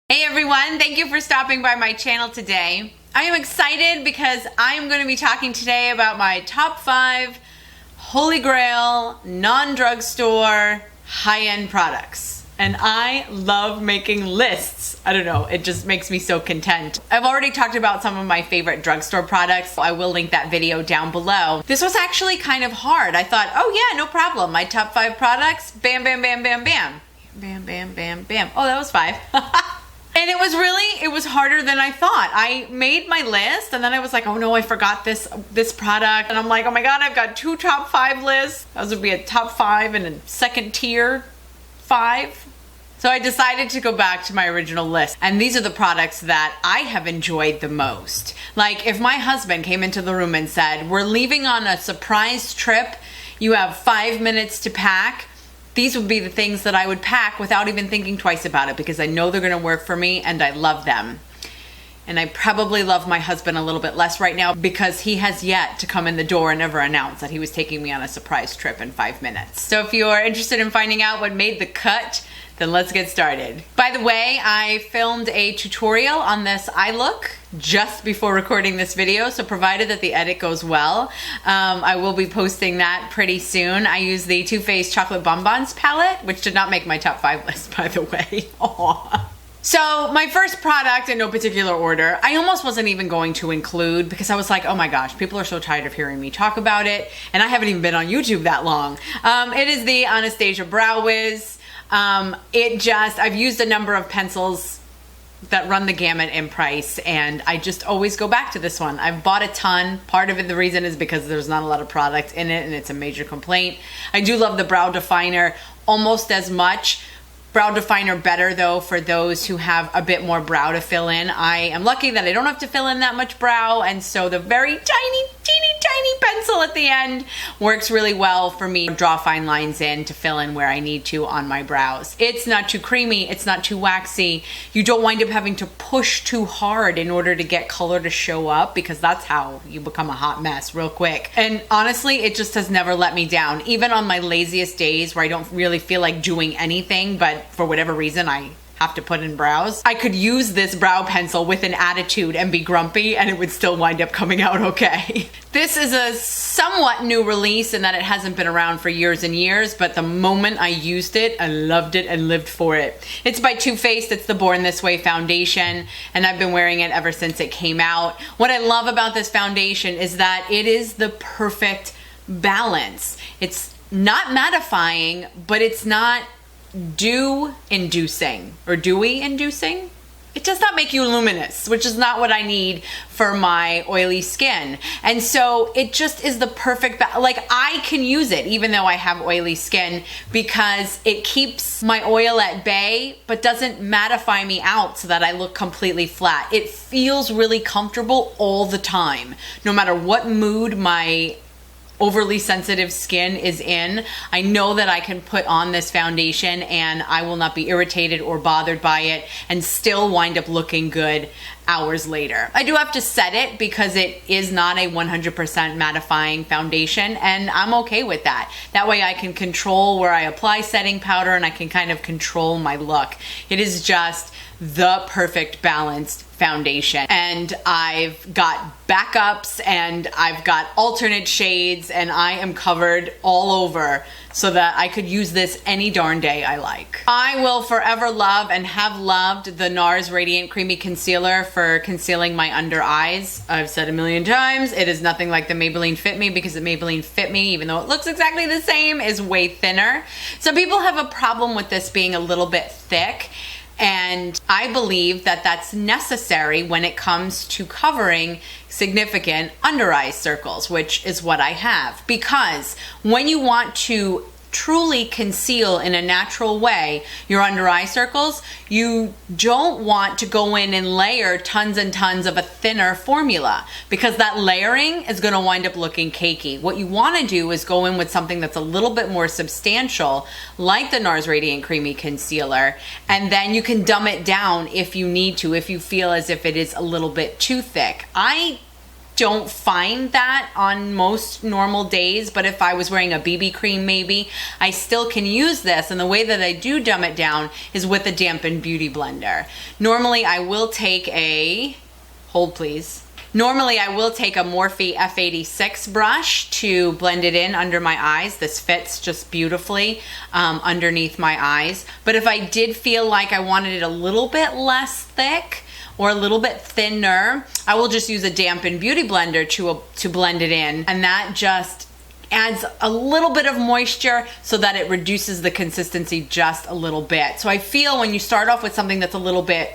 Hey everyone, thank you for stopping by my channel today. I am excited because I am going to be talking today about my top 5 Holy Grail non-drugstore high-end products. And I love making lists. I don't know, it just makes me so content. I've already talked about some of my favorite drugstore products. I will link that video down below. This was actually kind of hard. I thought, oh yeah, no problem. My top 5 products, bam, bam, bam, bam, bam. Bam, bam, bam, bam. Oh, that was 5. And it was harder than I thought. I made my list and then I was like, oh no, I forgot this product. And I'm like, oh my God, I've got 2 top 5 lists. Those would be a top 5 and a second tier 5. So I decided to go back to my original list. And these are the products that I have enjoyed the most. Like if my husband came into the room and said, we're leaving on a surprise trip. You have 5 minutes to pack. These would be the things that I would pack without even thinking twice about it because I know they're gonna work for me and I love them. And I probably love my husband a little bit less right now because he has yet to come in the door and ever announce that he was taking me on a surprise trip in 5 minutes. So if you are interested in finding out what made the cut, then let's get started. By the way, I filmed a tutorial on this eye look just before recording this video, so provided that the edit goes well, I will be posting that pretty soon. I use the Too Faced Chocolate Bonbons palette, which did not make my top 5 list, by the way. Aww. So my first product in no particular order, I almost wasn't even going to include because I was like, oh my gosh, people are so tired of hearing me talk about it, and I haven't even been on YouTube that long. It is the Anastasia Brow Wiz. I've used a number of pencils that run the gamut in price, and I just always go back to this one. I've bought a ton. Part of it, the reason is because there's not a lot of product in it and it's a major complaint. I do love the brow definer almost as much. Brow definer better though for those who have a bit more brow to fill in. I am lucky that I don't have to fill in that much brow, and so the very tiny, teeny tiny pencil at the end works really well for me to draw fine lines in to fill in where I need to on my brows. It's not too creamy, it's not too waxy. You don't wind up having to push too hard in order to get color to show up because that's how you become a hot mess real quick. And honestly, it just has never let me down. Even on my laziest days where I don't really feel like doing anything, but for whatever reason I have to put in brows, I could use this brow pencil with an attitude and be grumpy and it would still wind up coming out okay. This is a somewhat new release in that it hasn't been around for years and years, but the moment I used it, I loved it and lived for it. It's by Too Faced. It's the Born This Way foundation, and I've been wearing it ever since it came out. What I love about this foundation is that it is the perfect balance. It's not mattifying, but it's not dew inducing or dewy inducing. It does not make you luminous, which is not what I need for my oily skin. And so it just is the perfect, like I can use it even though I have oily skin because it keeps my oil at bay, but doesn't mattify me out so that I look completely flat. It feels really comfortable all the time. No matter what mood my overly sensitive skin is in, I know that I can put on this foundation and I will not be irritated or bothered by it and still wind up looking good hours later. I do have to set it because it is not a 100% mattifying foundation, and I'm okay with that. That way I can control where I apply setting powder and I can kind of control my look. It is just the perfect balanced foundation, and I've got backups and I've got alternate shades and I am covered all over so that I could use this any darn day I like. I will forever love and have loved the Nars Radiant Creamy Concealer for concealing my under eyes. I've said a million times, it is nothing like the Maybelline Fit Me because the Maybelline Fit Me, even though it looks exactly the same, is way thinner. Some people have a problem with this being a little bit thick, and I believe that that's necessary when it comes to covering significant under eye circles, which is what I have. Because when you want to truly conceal in a natural way your under eye circles, you don't want to go in and layer tons and tons of a thinner formula because that layering is going to wind up looking cakey. What you want to do is go in with something that's a little bit more substantial, like the Nars Radiant Creamy Concealer, and then you can dumb it down if you need to, if you feel as if it is a little bit too thick. I don't find that on most normal days, but if I was wearing a BB cream maybe, I still can use this. And the way that I do dumb it down is with a dampened beauty blender. Normally I will take a, hold please. Normally I will take a Morphe F86 brush to blend it in under my eyes. This fits just beautifully underneath my eyes. But if I did feel like I wanted it a little bit less thick, or a little bit thinner, I will just use a dampened beauty blender to blend it in, and that just adds a little bit of moisture so that it reduces the consistency just a little bit. So I feel when you start off with something that's a little bit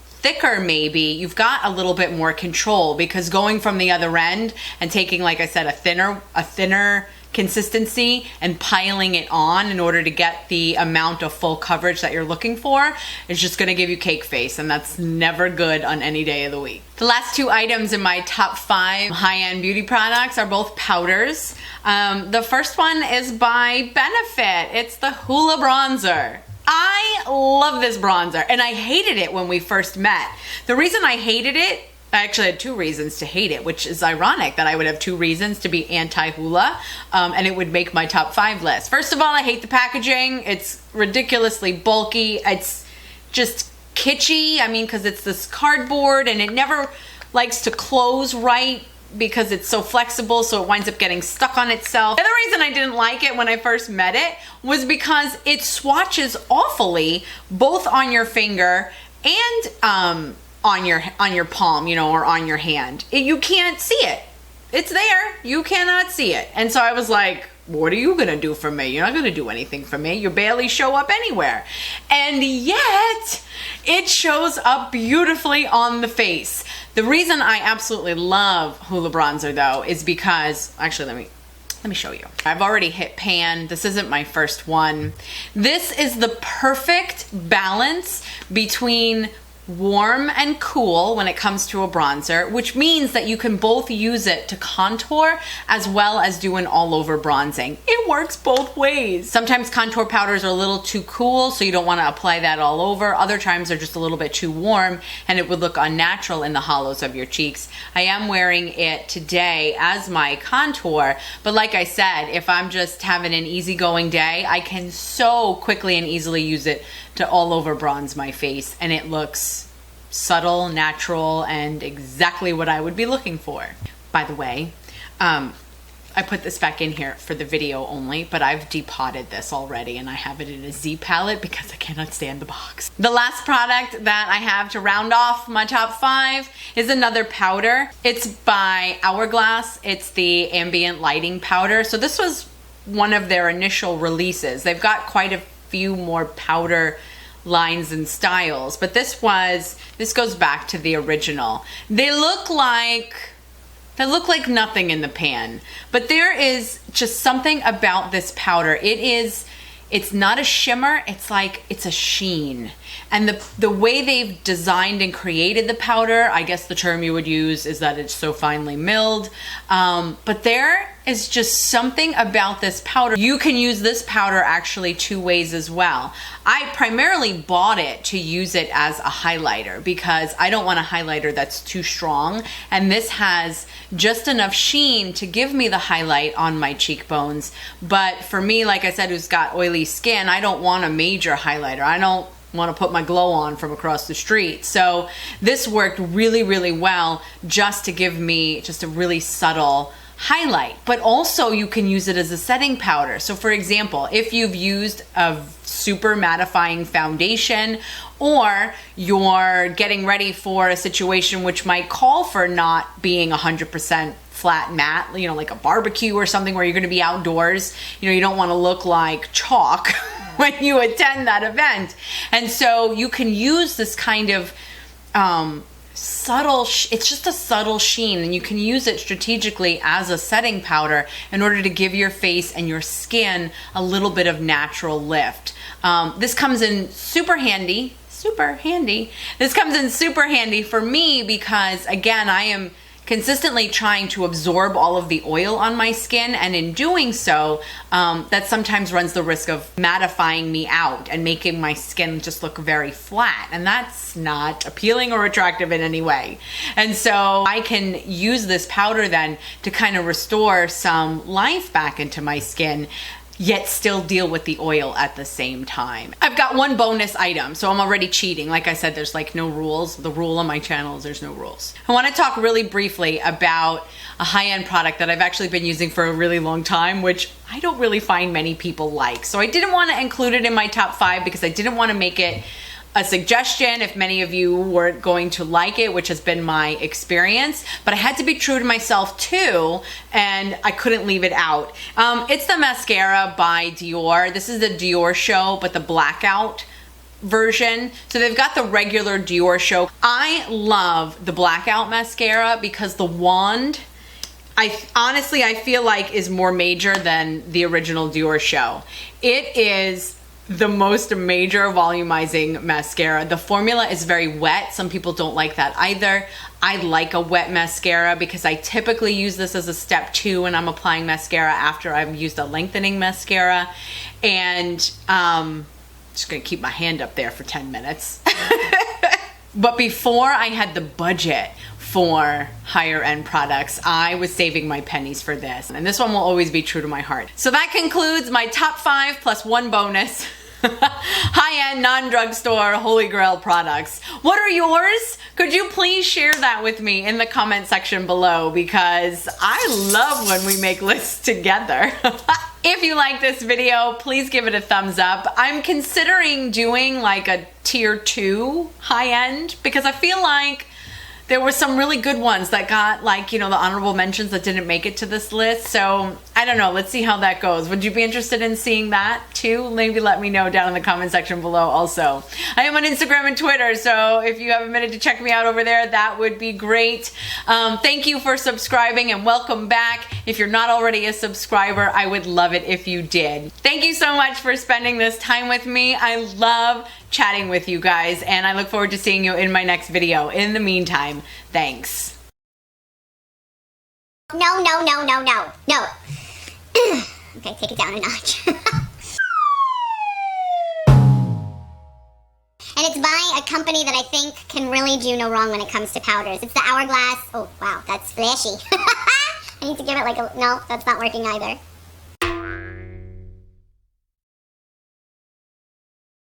thicker maybe, you've got a little bit more control, because going from the other end and taking, like I said, a thinner consistency and piling it on in order to get the amount of full coverage that you're looking for is just going to give you cake face, and that's never good on any day of the week. The last two items in my top 5 high-end beauty products are both powders. The first one is by Benefit. It's the Hoola bronzer. I love this bronzer, and I hated it when we first met. The reason I hated it, I actually had 2 reasons to hate it, which is ironic that I would have 2 reasons to be anti-Hoola, and it would make my top 5 list. First of all, I hate the packaging. It's ridiculously bulky. It's just kitschy. I mean, because it's this cardboard and it never likes to close right because it's so flexible, so it winds up getting stuck on itself. The other reason I didn't like it when I first met it was because it swatches awfully both on your finger and on your palm, you know, or on your hand. You can't see it. It's there. You cannot see it. And so I was like, what are you gonna do for me? You're not gonna do anything for me. You barely show up anywhere. And yet, it shows up beautifully on the face. The reason I absolutely love Hoola bronzer though is because, actually let me show you. I've already hit pan. This isn't my first one. This is the perfect balance between warm and cool when it comes to a bronzer, which means that you can both use it to contour as well as do an all over bronzing. It works both ways. Sometimes contour powders are a little too cool, so you don't want to apply that all over. Other times they're just a little bit too warm and it would look unnatural in the hollows of your cheeks. I am wearing it today as my contour, but like I said, if I'm just having an easygoing day, I can so quickly and easily use it to all over bronze my face, and it looks subtle, natural, and exactly what I would be looking for. By the way, I put this back in here for the video only, but I've depotted this already and I have it in a Z palette because I cannot stand the box. The last product that I have to round off my top 5 is another powder. It's by Hourglass. It's the Ambient Lighting Powder. So this was one of their initial releases. They've got quite a few more powder lines and styles, but this goes back to the original. They look like nothing in the pan, but there is just something about this powder. It's not a shimmer, it's a sheen. And the way they've designed and created the powder, I guess the term you would use is that it's so finely milled. But there is just something about this powder. You can use this powder actually 2 ways as well. I primarily bought it to use it as a highlighter because I don't want a highlighter that's too strong. And this has just enough sheen to give me the highlight on my cheekbones. But for me, like I said, who's got oily skin, I don't want a major highlighter. I don't want to put my glow on from across the street. So this worked really, really well just to give me just a really subtle highlight. But also you can use it as a setting powder. So for example, if you've used a super mattifying foundation, or you're getting ready for a situation which might call for not being 100% flat matte, you know, like a barbecue or something where you're going to be outdoors, you know, you don't want to look like chalk when you attend that event. And so you can use this kind of subtle, it's just a subtle sheen, and you can use it strategically as a setting powder in order to give your face and your skin a little bit of natural lift. This comes in super handy. This comes in super handy for me because, again, I am consistently trying to absorb all of the oil on my skin, and in doing so, that sometimes runs the risk of mattifying me out and making my skin just look very flat, and that's not appealing or attractive in any way. And so I can use this powder then to kind of restore some life back into my skin, yet still deal with the oil at the same time. I've got one bonus item, so I'm already cheating. Like I said, there's like no rules. The rule on my channel is there's no rules. I want to talk really briefly about a high-end product that I've actually been using for a really long time, which I don't really find many people like. So I didn't want to include it in my top 5 because I didn't want to make it a suggestion if many of you weren't going to like it, which has been my experience, but I had to be true to myself too, and I couldn't leave it out. It's the mascara by Dior. This is the Dior Show, but the blackout version. So they've got the regular Dior Show. I love the blackout mascara because the wand, honestly, I feel like is more major than the original Dior Show. It is the most major volumizing mascara. The formula is very wet. Some people don't like that either. I like a wet mascara because I typically use this as a step 2 when I'm applying mascara after I've used a lengthening mascara. And just gonna keep my hand up there for 10 minutes. But before I had the budget for higher end products, I was saving my pennies for this. And this one will always be true to my heart. So that concludes my top 5 plus one bonus high-end non-drugstore Holy Grail products. What are yours? Could you please share that with me in the comment section below, because I love when we make lists together. If you like this video, please give it a thumbs up. I'm considering doing like a tier 2 high-end because I feel like there were some really good ones that got like, you know, the honorable mentions that didn't make it to this list. So I don't know, let's see how that goes. Would you be interested in seeing that too? Maybe let me know down in the comment section below also. I am on Instagram and Twitter, so if you have a minute to check me out over there, that would be great. Thank you for subscribing and welcome back. If you're not already a subscriber, I would love it if you did. Thank you so much for spending this time with me. I love chatting with you guys, and I look forward to seeing you in my next video. In the meantime, thanks. No. Okay, take it down a notch. And it's by a company that I think can really do no wrong when it comes to powders. It's the Hourglass. Oh, wow, that's flashy. I need to give it like a... No, that's not working either.